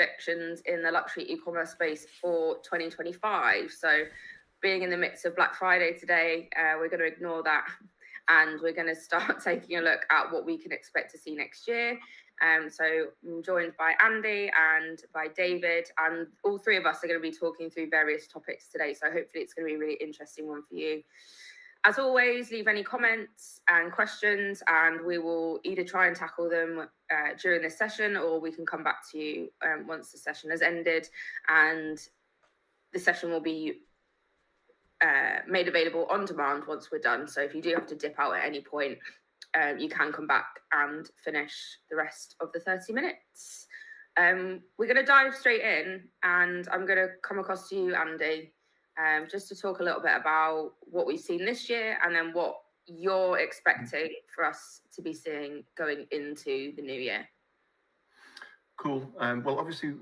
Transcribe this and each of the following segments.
predictions in the luxury e-commerce space for 2025. So being in the midst of Black Friday today, we're going to ignore that and we're going to start taking a look at what we can expect to see next year. So I'm joined by Andy and by David, and all three of us are going to be talking through various topics today. So hopefully it's going to be a really interesting one for you. As always, leave any comments and questions, and we will either try and tackle them during this session, or we can come back to you once the session has ended, and the session will be made available on demand once we're done. So if you do have to dip out at any point, you can come back and finish the rest of the 30 minutes. We're going to dive straight in, and I'm going to come across to you, Andy, just to talk a little bit about what we've seen this year and then what you're expecting for us to be seeing going into the new year. Cool. Well, obviously,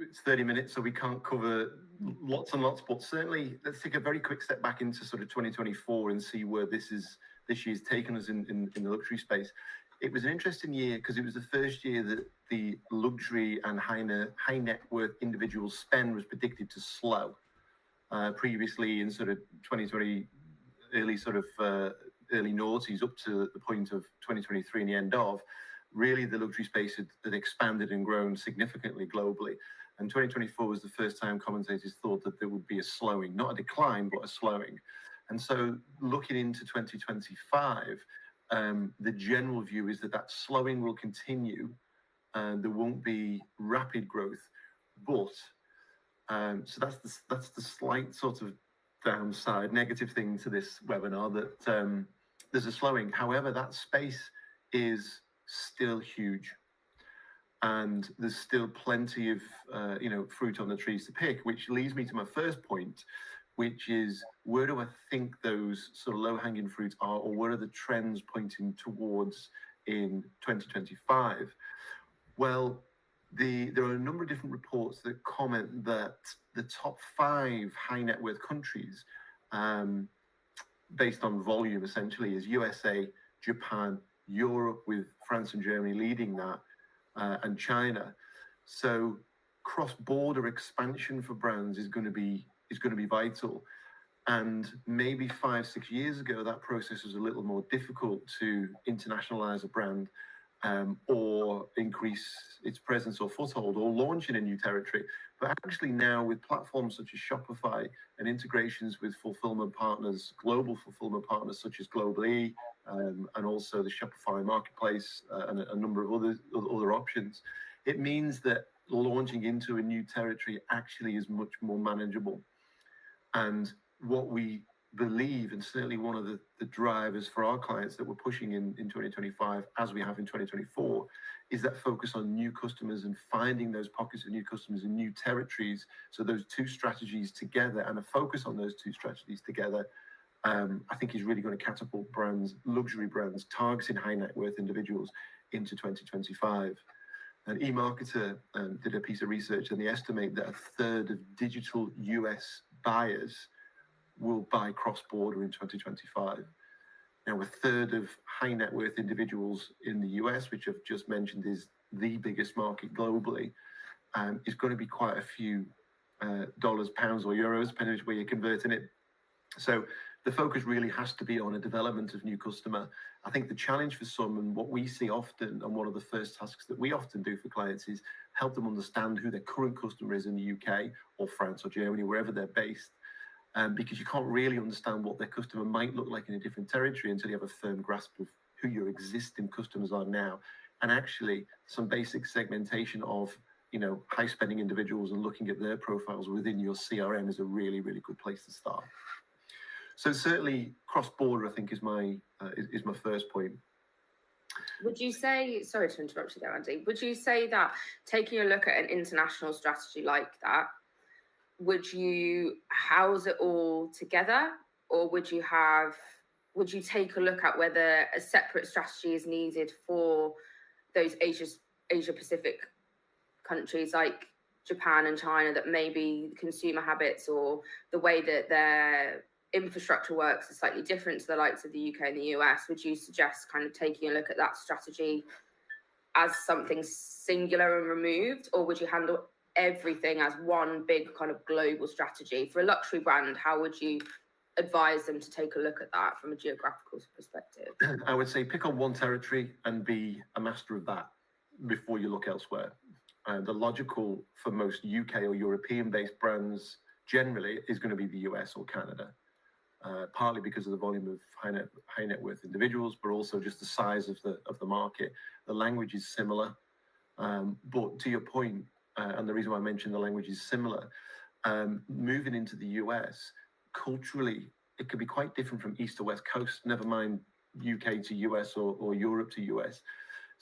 it's 30 minutes, so we can't cover lots and lots, but certainly let's take a very quick step back into sort of 2024 and see where this year's taken us in the luxury space. It was an interesting year because it was the first year that the luxury and high net worth individual spend was predicted to slow. Previously in sort of 2020, early noughties up to the point of 2023 and the end of, really the luxury space had expanded and grown significantly globally. And 2024 was the first time commentators thought that there would be a slowing, not a decline, but a slowing. And so looking into 2025, the general view is that slowing will continue and there won't be rapid growth. But, so that's the slight sort of downside, negative thing to this webinar, that there's a slowing. However, that space is still huge. And there's still plenty of, fruit on the trees to pick, which leads me to my first point, which is where do I think those sort of low-hanging fruits are, or what are the trends pointing towards in 2025? Well, there are a number of different reports that comment that the top 5 high net worth countries, based on volume essentially, is USA, Japan, Europe, with France and Germany leading that, and China. So cross-border expansion for brands is going to be vital. And maybe 5-6 years ago, that process was a little more difficult to internationalize a brand, or increase its presence or foothold, or launch in a new territory. But actually now, with platforms such as Shopify and integrations with fulfillment partners, global fulfillment partners such as Globally, and also the Shopify marketplace, and a number of other options, it means that launching into a new territory actually is much more manageable. And what we believe, and certainly one of the drivers for our clients that we're pushing in 2025, as we have in 2024, is that focus on new customers and finding those pockets of new customers in new territories. So those two strategies together, and a focus on those two strategies together, I think is really going to catapult brands, luxury brands, targeting high net worth individuals into 2025. And eMarketer did a piece of research, and they estimate that 1/3 of digital US buyers will buy cross-border in 2025. Now, 1/3 of high net worth individuals in the US, which I've just mentioned is the biggest market globally, is going to be quite a few dollars, pounds, or euros, depending on where you're converting it. So the focus really has to be on a development of new customer. I think the challenge for some, and what we see often, and one of the first tasks that we often do for clients, is help them understand who their current customer is in the UK or France or Germany, wherever they're based. Because you can't really understand what their customer might look like in a different territory until you have a firm grasp of who your existing customers are now. And actually, some basic segmentation of, high spending individuals and looking at their profiles within your CRM is a really, really good place to start. So certainly cross-border, I think, is my first point. Would you say, sorry to interrupt you there, Andy, would you say that taking a look at an international strategy like that, would you house it all together, or would you take a look at whether a separate strategy is needed for those Asia Pacific countries like Japan and China, that maybe consumer habits or the way that their infrastructure works is slightly different to the likes of the UK and the US? Would you suggest kind of taking a look at that strategy as something singular and removed, or would you everything as one big kind of global strategy. For a luxury brand, how would you advise them to take a look at that from a geographical perspective? I would say pick on one territory and be a master of that before you look elsewhere. The logical for most UK or European-based brands generally is going to be the US or Canada, partly because of the volume of high net worth individuals, but also just the size of the market. The language is similar, but to your point, and the reason why I mentioned the language is similar, moving into the US, culturally, it can be quite different from east to west coast, never mind UK to US or Europe to US.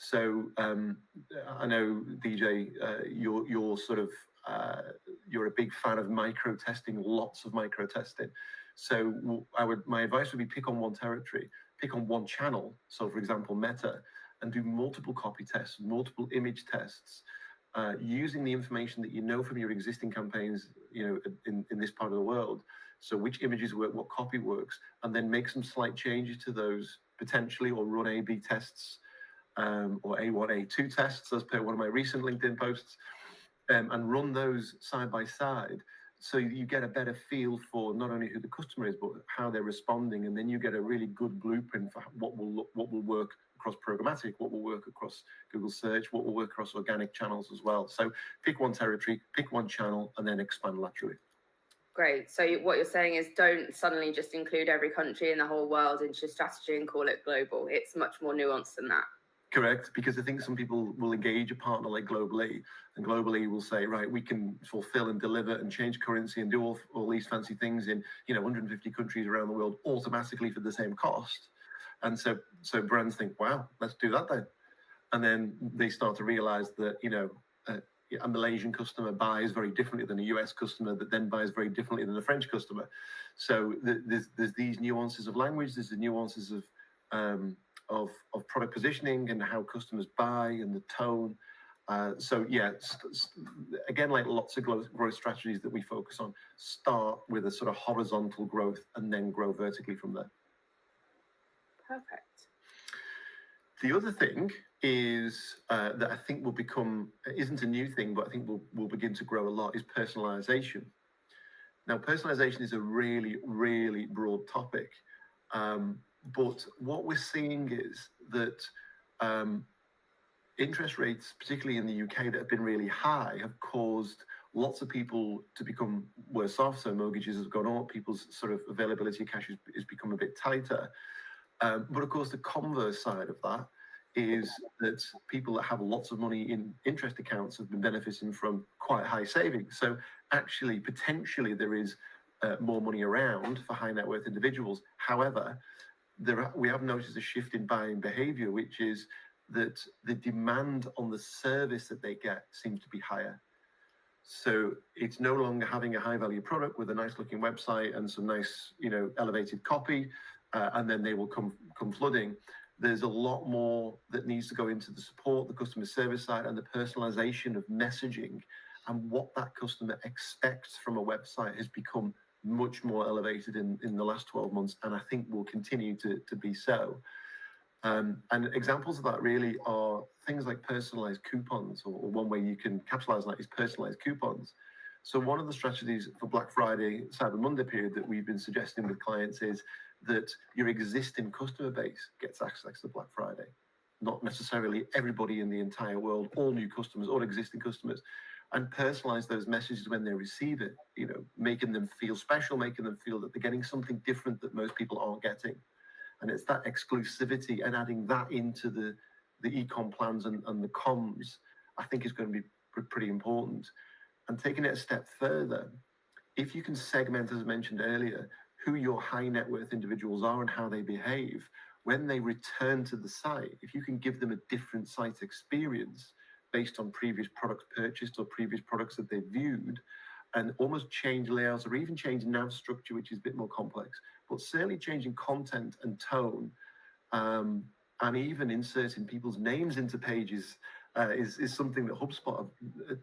So I know, DJ, you're sort of, you're a big fan of micro testing, lots of micro testing. So my advice would be pick on one territory, pick on one channel. So for example, Meta, and do multiple copy tests, multiple image tests, using the information that you know from your existing campaigns, in this part of the world. So which images work, what copy works, and then make some slight changes to those potentially, or run A/B tests, or A1, A2 tests, as per one of my recent LinkedIn posts, and run those side by side, so you get a better feel for not only who the customer is, but how they're responding, and then you get a really good blueprint for what will work across programmatic, what will work across Google search, what will work across organic channels as well. So pick one territory, pick one channel, and then expand laterally. Great. So what you're saying is don't suddenly just include every country in the whole world into your strategy and call it global. It's much more nuanced than that. Correct, because I think some people will engage a partner like Globally, and Globally will say, right, we can fulfill and deliver and change currency and do all these fancy things in 150 countries around the world automatically for the same cost. And so brands think, wow, let's do that then. And then they start to realize that a Malaysian customer buys very differently than a US customer, that then buys very differently than a French customer. So there's these nuances of language, there's the nuances of product positioning and how customers buy and the tone. So yeah, again, like lots of growth strategies that we focus on, start with a sort of horizontal growth and then grow vertically from there. Perfect. The other thing is that I think will become, isn't a new thing, but I think will begin to grow a lot, is personalisation. Now, personalisation is a really, really broad topic. But what we're seeing is that interest rates, particularly in the UK, that have been really high, have caused lots of people to become worse off. So mortgages have gone up, people's sort of availability of cash has become a bit tighter. But of course, the converse side of that is that people that have lots of money in interest accounts have been benefiting from quite high savings. So actually, potentially, there is more money around for high net worth individuals. However, we have noticed a shift in buying behaviour, which is that the demand on the service that they get seems to be higher. So it's no longer having a high value product with a nice looking website and some nice, elevated copy, and then they will come flooding. There's a lot more that needs to go into the support, the customer service side, and the personalisation of messaging, and what that customer expects from a website has become much more elevated in the last 12 months, and I think will continue to be so. And examples of that really are things like personalized coupons, or one way you can capitalize on that is personalized coupons. So one of the strategies for Black Friday, Cyber Monday period that we've been suggesting with clients is that your existing customer base gets access to Black Friday. Not necessarily everybody in the entire world, all new customers, all existing customers, and personalize those messages when they receive it, making them feel special, making them feel that they're getting something different that most people aren't getting. And it's that exclusivity, and adding that into the e-com plans and the comms, I think is going to be pretty important. And taking it a step further, if you can segment, as I mentioned earlier, who your high net worth individuals are and how they behave, when they return to the site, if you can give them a different site experience based on previous products purchased or previous products that they've viewed, and almost change layouts or even change nav structure, which is a bit more complex, but certainly changing content and tone, and even inserting people's names into pages is something that HubSpot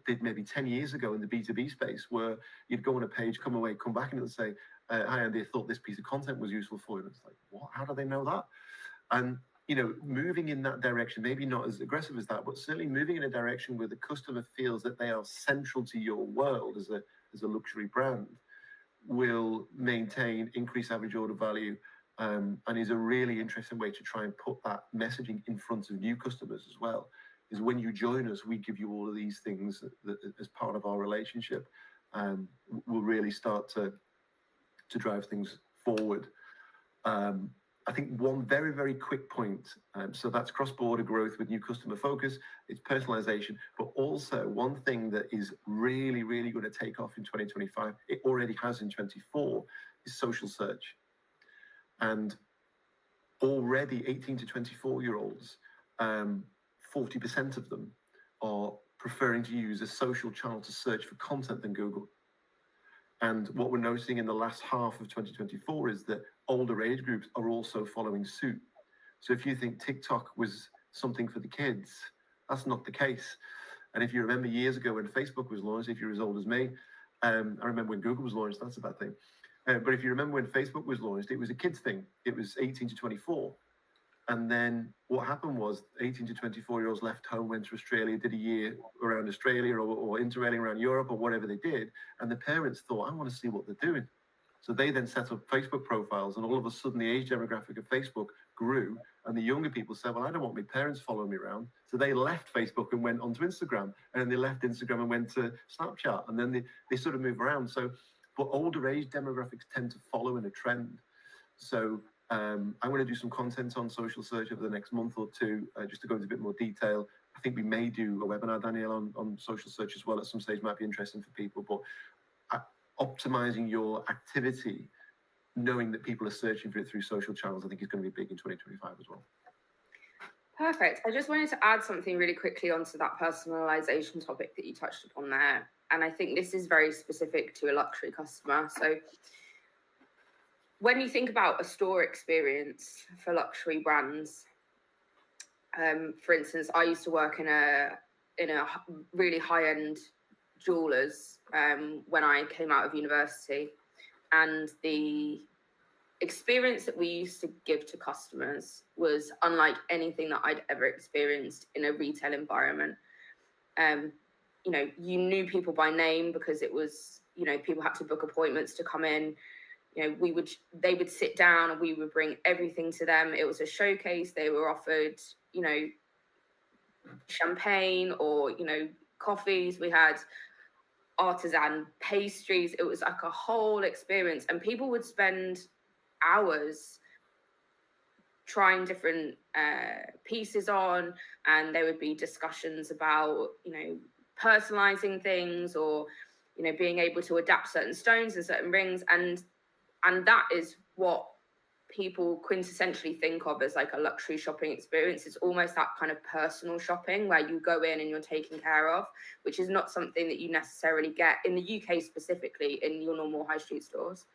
did maybe 10 years ago in the B2B space, where you'd go on a page, come away, come back, and it'll say, hi Andy, I thought this piece of content was useful for you. And it's like, what? How do they know that? And moving in that direction, maybe not as aggressive as that, but certainly moving in a direction where the customer feels that they are central to your world as a luxury brand, will maintain increased average order value, and is a really interesting way to try and put that messaging in front of new customers as well. Is when you join us, we give you all of these things that as part of our relationship, will really start to drive things forward. I think one very, very quick point, so that's cross-border growth with new customer focus, it's personalization, but also one thing that is really, really going to take off in 2025, it already has in 24, is social search. And already 18 to 24-year-olds, 40% of them are preferring to use a social channel to search for content than Google. And what we're noticing in the last half of 2024 is that older age groups are also following suit. So if you think TikTok was something for the kids, that's not the case. And if you remember years ago when Facebook was launched, if you're as old as me, I remember when Google was launched, that's a bad thing. But if you remember when Facebook was launched, it was a kids thing. It was 18 to 24. And then what happened was 18 to 24-year-olds left home, went to Australia, did a year around Australia or interrailing around Europe or whatever they did. And the parents thought, I want to see what they're doing. So they then set up Facebook profiles, and all of a sudden the age demographic of Facebook grew. And the younger people said, well, I don't want my parents following me around. So they left Facebook and went onto Instagram. And then they left Instagram and went to Snapchat. And then they sort of move around. So, but older age demographics tend to follow in a trend. So I'm going to do some content on social search over the next month or two, just to go into a bit more detail. I think we may do a webinar, Danielle, on social search as well at some stage. Might be interesting for people, but optimizing your activity, knowing that people are searching for it through social channels, I think is going to be big in 2025 as well. Perfect. I just wanted to add something really quickly onto that personalization topic that you touched upon there. And I think this is very specific to a luxury customer. So when you think about a store experience for luxury brands, for instance, I used to work in a really high-end jewelers when I came out of university, and the experience that we used to give to customers was unlike anything that I'd ever experienced in a retail environment. You knew people by name because it was, people had to book appointments to come in. They would sit down and we would bring everything to them. It was a showcase. They were offered, champagne or, coffees. We had artisan pastries. It was like a whole experience, and people would spend hours trying different pieces on, and there would be discussions about, personalizing things or, being able to adapt certain stones and certain rings. And that is what people quintessentially think of as like a luxury shopping experience. It's almost that kind of personal shopping where you go in and you're taken care of, which is not something that you necessarily get in the UK specifically in your normal high street stores.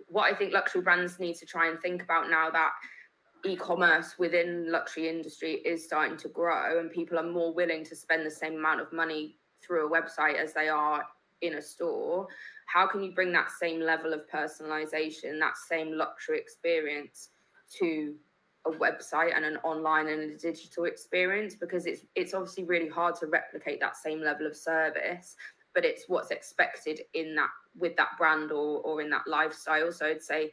What I think luxury brands need to try and think about now that e-commerce within luxury industry is starting to grow and people are more willing to spend the same amount of money through a website as they are in a store, how can you bring that same level of personalization, that same luxury experience to a website and an online and a digital experience? Because it's obviously really hard to replicate that same level of service, but it's what's expected in that with that brand or in that lifestyle. So I'd say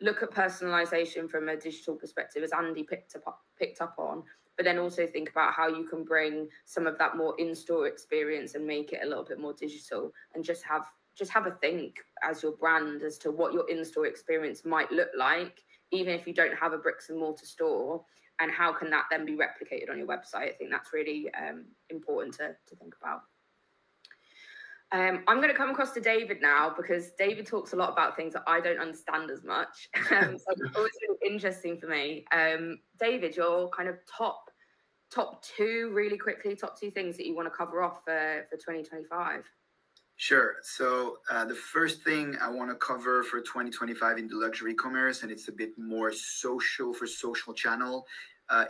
look at personalization from a digital perspective, as Andy picked up on, but then also think about how you can bring some of that more in-store experience and make it a little bit more digital, and just have a think as your brand as to what your in-store experience might look like, even if you don't have a bricks and mortar store, and how can that then be replicated on your website. I think that's really important to think about. I'm going to come across to David now, because David talks a lot about things that I don't understand as much. So it's always really interesting for me. David, your kind of top two, really quickly, top two things that you want to cover off for 2025. Sure. So the first thing I want to cover for 2025 in the luxury commerce, and it's a bit more social channel,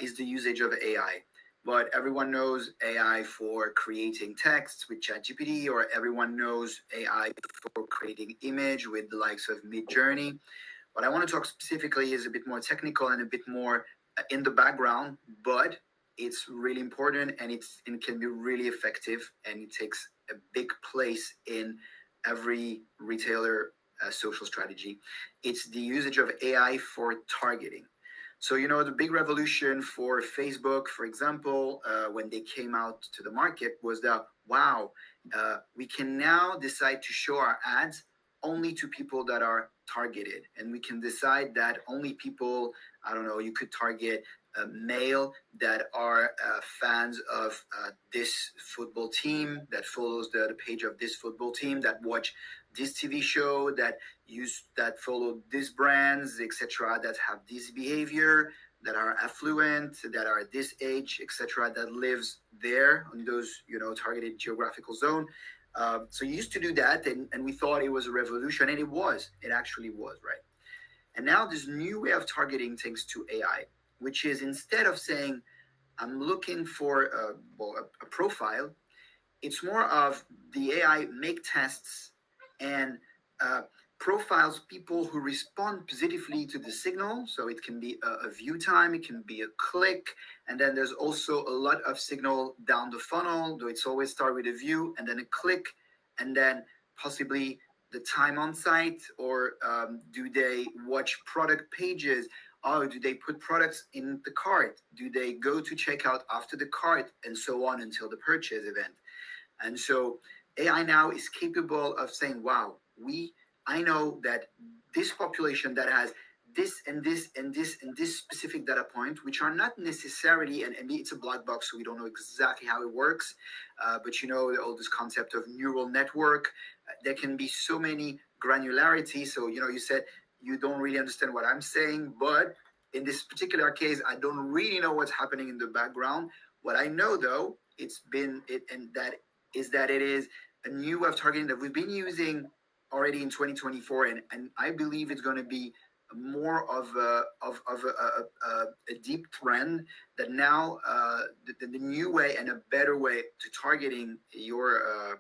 is the usage of AI. But everyone knows AI for creating texts with ChatGPT, or everyone knows AI for creating image with the likes of Midjourney. What I want to talk specifically is a bit more technical and a bit more in the background, but it's really important, and it can be really effective, and it takes a big place in every retailer social strategy. It's the usage of AI for targeting. So, the big revolution for Facebook, for example, when they came out to the market, was that, wow, we can now decide to show our ads only to people that are targeted. And we can decide that only people, I don't know, you could target male that are fans of this football team, that follows the page of this football team, that watch this TV show, that follow these brands, etc., that have this behavior, that are affluent, that are this age, etc., that lives there on those targeted geographical zone. So you used to do that, and we thought it was a revolution, and it actually was, right? And now this new way of targeting thanks to AI, which is, instead of saying I'm looking for a profile, it's more of the AI make tests and profiles people who respond positively to the signal. So it can be a view time, it can be a click, and then there's also a lot of signal down the funnel, though it's always start with a view and then a click, and then possibly the time on site, or do they watch product pages? Oh, do they put products in the cart? Do they go to checkout after the cart, and so on until the purchase event? And so AI now is capable of saying, wow, I know that this population that has this and this and this and this specific data point, which are not necessarily, and it's a black box, so we don't know exactly how it works, but all this concept of neural network, there can be so many granularity. So, you said you don't really understand what I'm saying, but in this particular case, I don't really know what's happening in the background. What I know, though, is that it is a new way of targeting that we've been using already in 2024, and I believe it's going to be more of a deep trend, that now the new way and a better way to targeting your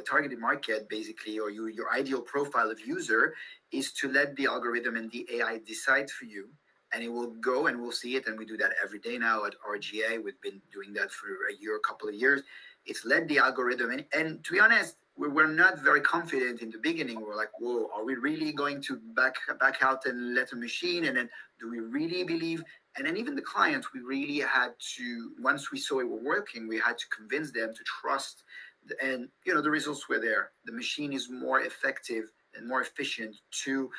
targeted market, basically, or your ideal profile of user, is to let the algorithm and the AI decide for you. And it will go, and we'll see it, and we do that every day now at RGA. We've been doing that for a couple of years. It's led the algorithm, and to be honest, we're not very confident in the beginning. We're like, whoa, are we really going to back out and let a machine? And then, do we really believe? And then even the clients, we really had to, once we saw it were working, we had to convince them to trust. And the results were there. The machine is more effective and more efficient to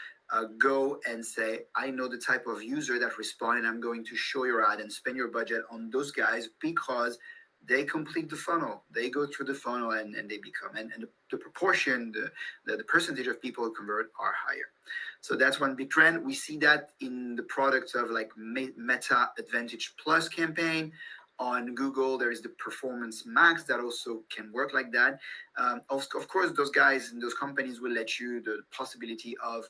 go and say, I know the type of user that respond, and I'm going to show your ad and spend your budget on those guys, because they complete the funnel. They go through the funnel, and they become, and the proportion, the percentage of people who convert are higher. So that's one big trend. We see that in the products of like Meta Advantage Plus campaign. On Google, there is the Performance Max that also can work like that. Of course, those guys and those companies will let you the possibility of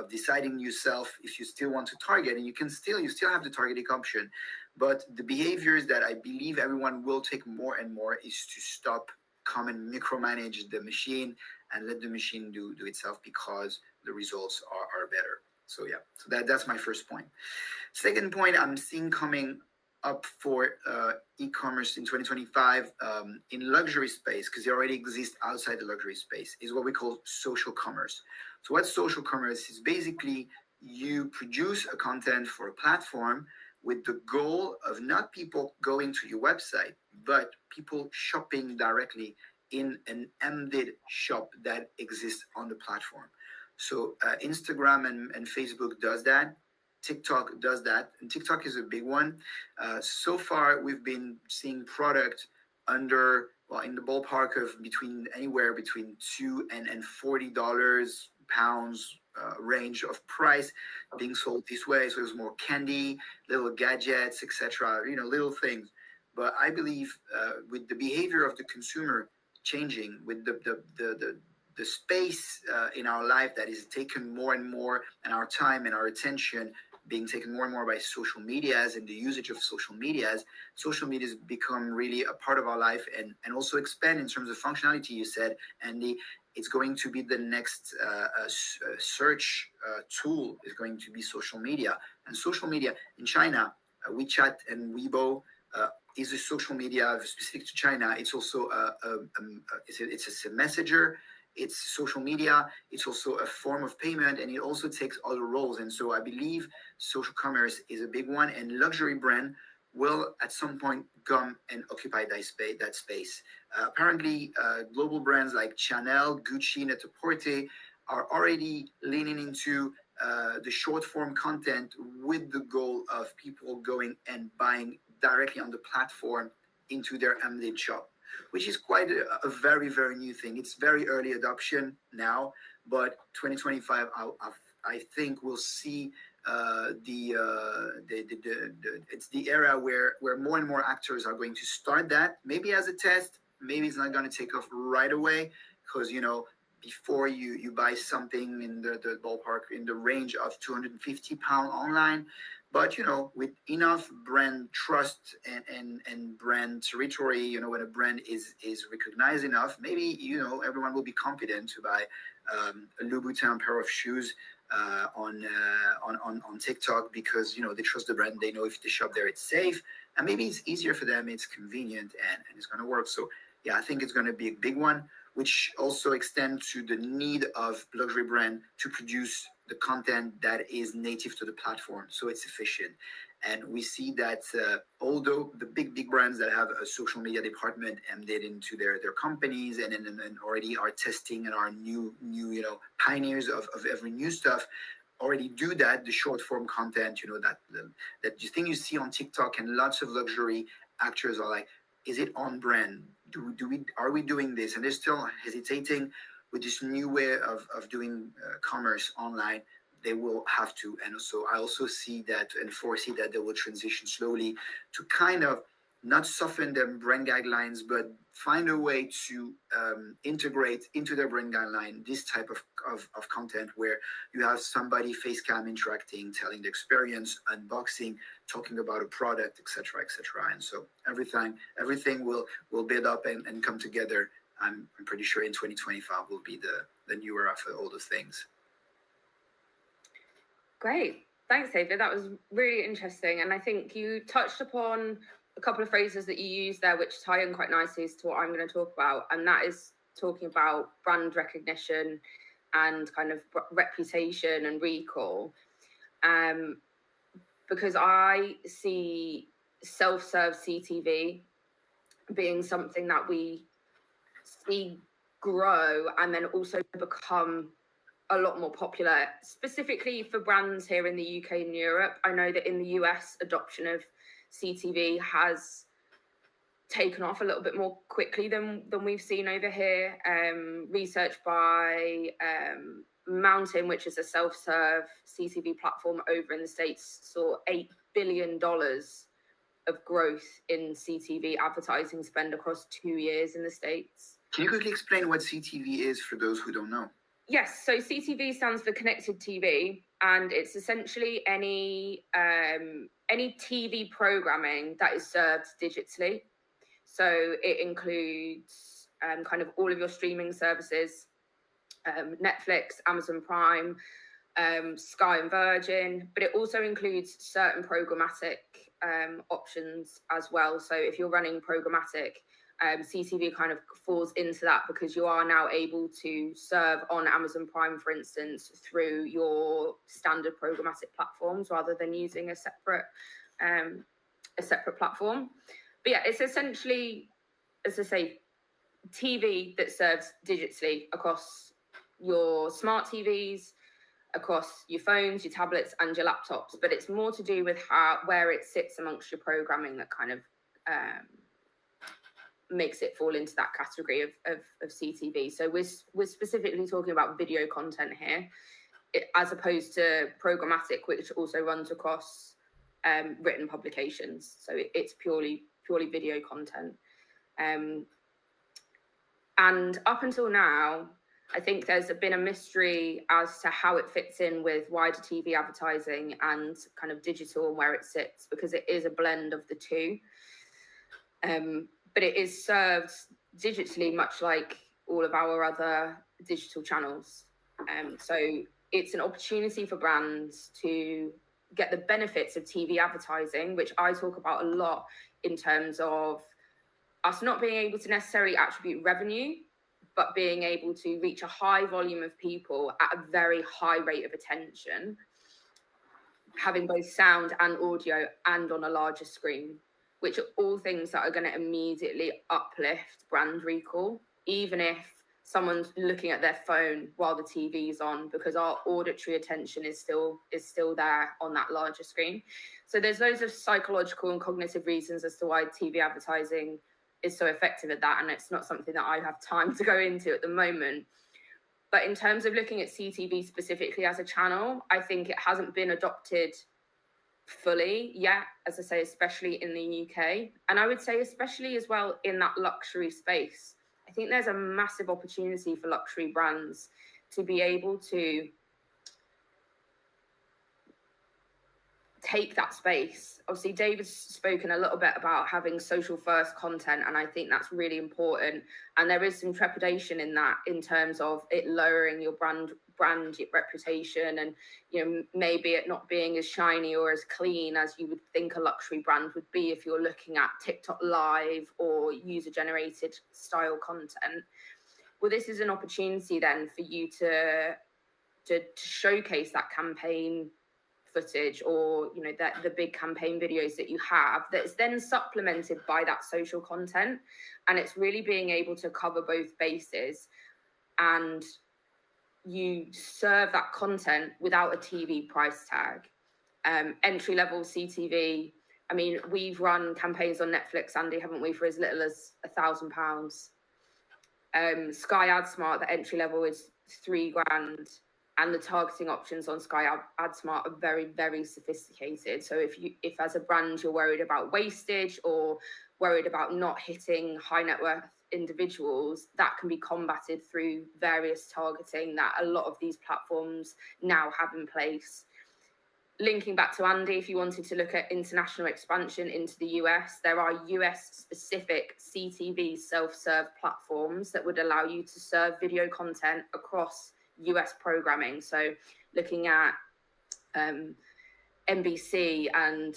deciding yourself if you still want to target, and you still have the targeting option. But the behaviors that I believe everyone will take more and more is to stop come and micromanage the machine and let the machine do itself, because the results are better. So yeah, so that's my first point. Second point I'm seeing coming up for e-commerce in 2025 in luxury space, because it already exists outside the luxury space, is what we call social commerce. So what's social commerce? Is basically you produce a content for a platform with the goal of not people going to your website, but people shopping directly in an embedded shop that exists on the platform. So Instagram and Facebook does that. TikTok does that, and TikTok is a big one. So far, we've been seeing product in the ballpark of anywhere between $2 and $40 pounds range of price being sold this way. So there's more candy, little gadgets, etc. Little things. But I believe with the behavior of the consumer changing, with the space in our life that is taken more and more, and our time and our attention being taken more and more by social medias and the usage of social medias has become really a part of our life, and also expand in terms of functionality. You said, Andy, it's going to be the next search tool is going to be social media. And social media in China, WeChat and Weibo is a social media specific to China. It's also it's a messenger. It's social media. It's also a form of payment, and it also takes other roles. And so I believe social commerce is a big one, and luxury brand will at some point come and occupy that space. Apparently, global brands like Chanel, Gucci, Net-a-Porter are already leaning into the short form content with the goal of people going and buying directly on the platform into their Amdid shop, which is quite a very, very new thing. It's very early adoption now, but 2025, I think we'll see it's the era where more and more actors are going to start that, maybe as a test. Maybe it's not going to take off right away, because before you buy something in the ballpark in the range of £250 online, but with enough brand trust and brand territory, when a brand is recognized enough, maybe everyone will be confident to buy a Louboutin pair of shoes on TikTok, because they trust the brand. They know if they shop there it's safe, and maybe it's easier for them, it's convenient, and it's going to work. So yeah, I think it's going to be a big one, which also extends to the need of luxury brand to produce the content that is native to the platform, so it's efficient. And we see that although the big brands that have a social media department embedded into their companies and already are testing and are new pioneers of every new stuff, already do that, the short form content, that thing you see on TikTok, and lots of luxury actors are like, is it on brand? Are we doing this? And they're still hesitating with this new way of doing commerce online. They will have to, and also I also see that and foresee that they will transition slowly to kind of not soften their brand guidelines, but find a way to integrate into their brand guideline this type of content, where you have somebody face cam interacting, telling the experience, unboxing, talking about a product, etc., etc. And so everything will build up and come together. I'm pretty sure in 2025 will be the new era for all those things. Great. Thanks, David. That was really interesting. And I think you touched upon a couple of phrases that you used there, which tie in quite nicely as to what I'm going to talk about. And that is talking about brand recognition and kind of reputation and recall. Because I see self-serve CTV being something that we see grow and then also become a lot more popular, specifically for brands here in the UK and Europe. I know that in the US, adoption of CTV has taken off a little bit more quickly than we've seen over here. Research by Mountain, which is a self-serve CTV platform over in the States, saw $8 billion of growth in CTV advertising spend across 2 years in the States. Can you quickly explain what CTV is for those who don't know? Yes, so CTV stands for connected TV, and it's essentially any TV programming that is served digitally. So it includes kind of all of your streaming services, Netflix, Amazon Prime, Sky and Virgin, but it also includes certain programmatic options as well. So if you're running programmatic, CTV kind of falls into that, because you are now able to serve on Amazon Prime, for instance, through your standard programmatic platforms rather than using a separate platform. But yeah, it's essentially, as I say, TV that serves digitally across your smart TVs, across your phones, your tablets, and your laptops. But it's more to do with where it sits amongst your programming that kind of makes it fall into that category of CTV. So we're specifically talking about video content here, as opposed to programmatic, which also runs across written publications. So it's purely video content. And up until now, I think there's been a mystery as to how it fits in with wider TV advertising and kind of digital and where it sits, because it is a blend of the two. But it is served digitally, much like all of our other digital channels. So it's an opportunity for brands to get the benefits of TV advertising, which I talk about a lot in terms of us not being able to necessarily attribute revenue, but being able to reach a high volume of people at a very high rate of attention, having both sound and audio and on a larger screen, which are all things that are going to immediately uplift brand recall, even if someone's looking at their phone while the TV's on, because our auditory attention is still there on that larger screen. So there's loads of psychological and cognitive reasons as to why TV advertising is so effective at that, and it's not something that I have time to go into at the moment. But in terms of looking at CTV specifically as a channel, I think it hasn't been adopted fully yet, as I say, especially in the UK. And I would say especially as well in that luxury space. I think there's a massive opportunity for luxury brands to be able to take that space. Obviously, David's spoken a little bit about having social first content, and I think that's really important. And there is some trepidation in that, in terms of it lowering your brand reputation, and maybe it not being as shiny or as clean as you would think a luxury brand would be if you're looking at TikTok live or user generated style content. Well, this is an opportunity then for you to showcase that campaign footage, or the big campaign videos that you have, that's then supplemented by that social content, and it's really being able to cover both bases, and you serve that content without a TV price tag. Entry level CTV, I mean, we've run campaigns on Netflix, Andy, haven't we, for as little as £1,000. Sky AdSmart, the entry level is £3,000. And the targeting options on Sky AdSmart are very, very sophisticated. So if as a brand you're worried about wastage or worried about not hitting high net worth individuals, that can be combated through various targeting that a lot of these platforms now have in place. Linking back to Andy, if you wanted to look at international expansion into the US, there are US specific CTV self-serve platforms that would allow you to serve video content across US programming. So looking at NBC, and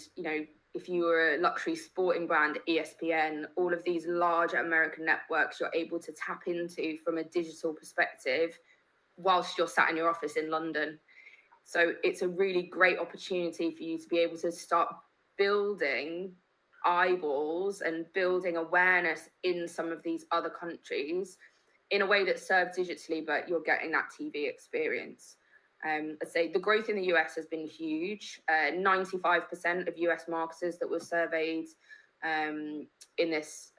if you were a luxury sporting brand, ESPN, all of these larger American networks you're able to tap into from a digital perspective whilst you're sat in your office in London. So it's a really great opportunity for you to be able to start building eyeballs and building awareness in some of these other countries in a way that's served digitally, but you're getting that TV experience. I'd say the growth in the US has been huge. 95% of US marketers that were surveyed in this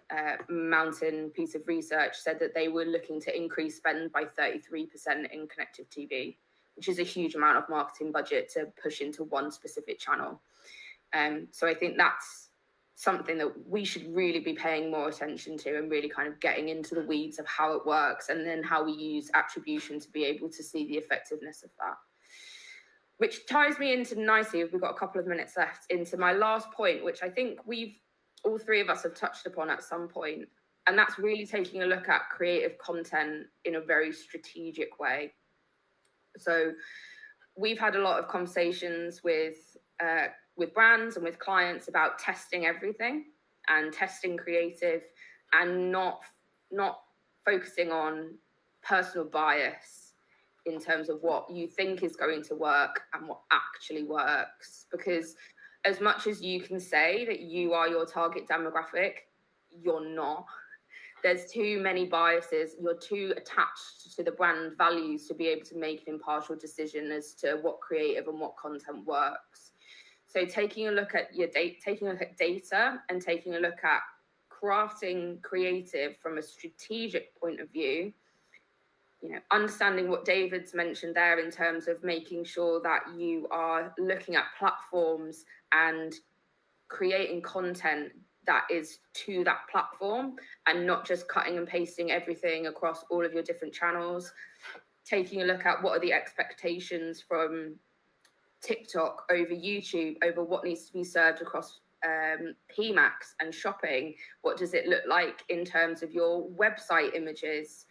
mountain piece of research said that they were looking to increase spend by 33% in connected TV, which is a huge amount of marketing budget to push into one specific channel. So I think that's something that we should really be paying more attention to, and really kind of getting into the weeds of how it works, and then how we use attribution to be able to see the effectiveness of that. Which ties me into nicely, we've got a couple of minutes left, into my last point, which I think all three of us have touched upon at some point, and that's really taking a look at creative content in a very strategic way. So we've had a lot of conversations with brands and with clients about testing everything and testing creative, and not focusing on personal bias in terms of what you think is going to work and what actually works. Because as much as you can say that you are your target demographic, you're not. There's too many biases. You're too attached to the brand values to be able to make an impartial decision as to what creative and what content works. So taking a look at data, and taking a look at crafting creative from a strategic point of view, understanding what David's mentioned there in terms of making sure that you are looking at platforms and creating content that is to that platform, and not just cutting and pasting everything across all of your different channels. Taking a look at what are the expectations from TikTok over YouTube, over what needs to be served across PMax and shopping. What does it look like in terms of your website images?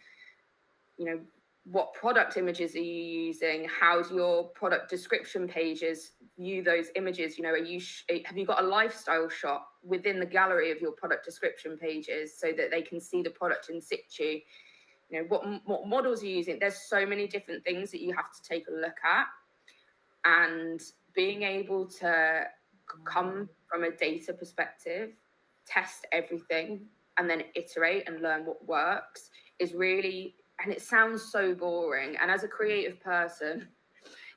what product images are you using? How do your product description pages view those images? You know, have you got a lifestyle shot within the gallery of your product description pages so that they can see the product in situ? You know, what models are you using? There's so many different things that you have to take a look at, and being able to come from a data perspective, test everything, and then iterate and learn what works is really, and it sounds so boring. And as a creative person,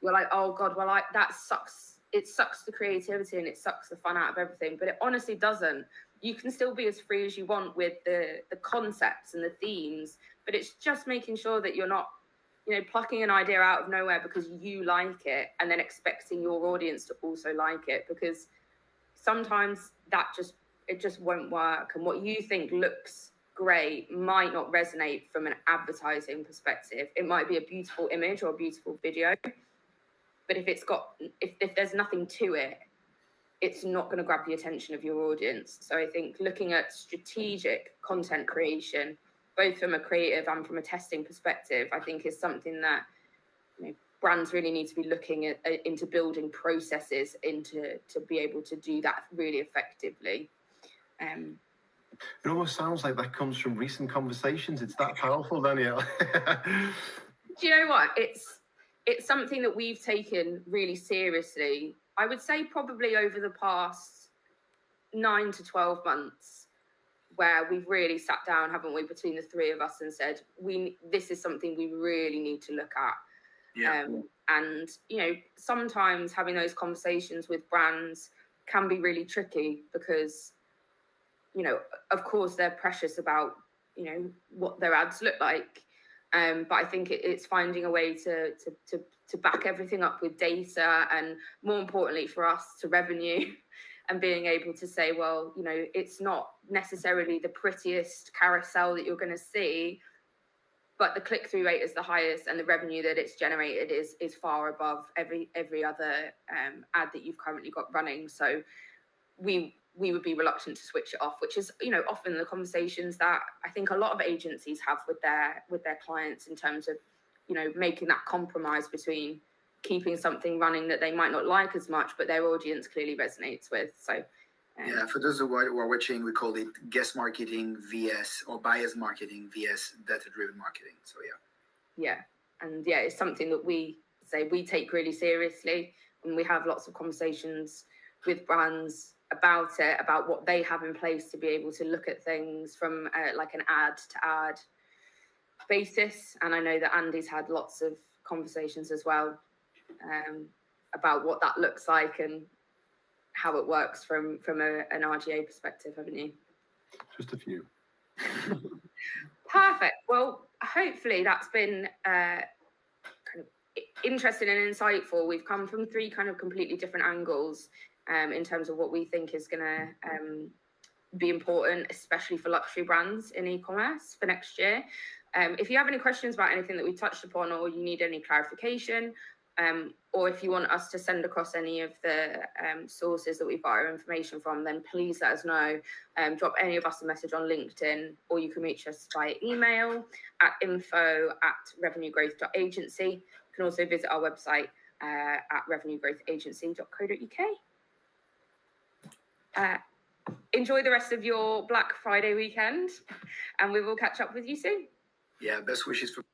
you're like, oh God, well, that sucks. It sucks the creativity and it sucks the fun out of everything, but it honestly doesn't. You can still be as free as you want with the concepts and the themes, but it's just making sure that you're not, you know, plucking an idea out of nowhere because you like it and then expecting your audience to also like it, because sometimes it just won't work. And what you think looks great might not resonate from an advertising perspective. It might be a beautiful image or a beautiful video, but if there's nothing to it, it's not going to grab the attention of your audience. So I think looking at strategic content creation, both from a creative and from a testing perspective, I think is something that, you know, brands really need to be looking at, into building processes to be able to do that really effectively. It almost sounds like that comes from recent conversations. It's that powerful, Danielle. Do you know what? It's something that we've taken really seriously. I would say probably over the past 9 to 12 months, where we've really sat down, haven't we, between the three of us, and said, this is something we really need to look at. Yeah. And, you know, sometimes having those conversations with brands can be really tricky because, you know, of course they're precious about, you know, what their ads look like. But I think it's finding a way to back everything up with data, and more importantly for us, to revenue, and being able to say, well, you know, it's not necessarily the prettiest carousel that you're going to see, but the click-through rate is the highest, and the revenue that it's generated is far above every other ad that you've currently got running. So we would be reluctant to switch it off, which is, you know, often the conversations that I think a lot of agencies have with their clients, in terms of, you know, making that compromise between keeping something running that they might not like as much, but their audience clearly resonates with. So yeah, for those who are watching, we call it guest marketing vs or bias marketing vs data-driven marketing. So yeah, and yeah, it's something that we take really seriously, and we have lots of conversations with brands about it, about what they have in place to be able to look at things from like an ad to ad basis. And I know that Andy's had lots of conversations as well about what that looks like and how it works from an RGA perspective, haven't you? Just a few. Perfect. Well, hopefully that's been kind of interesting and insightful. We've come from three kind of completely different angles in terms of what we think is going to be important, especially for luxury brands in e-commerce for next year. If you have any questions about anything that we touched upon, or you need any clarification, or if you want us to send across any of the sources that we got our information from, then please let us know. Drop any of us a message on LinkedIn, or you can reach us via email at info@revenuegrowth.agency. You can also visit our website at revenuegrowthagency.co.uk. Enjoy the rest of your Black Friday weekend, and we will catch up with you soon. yeah, best wishes for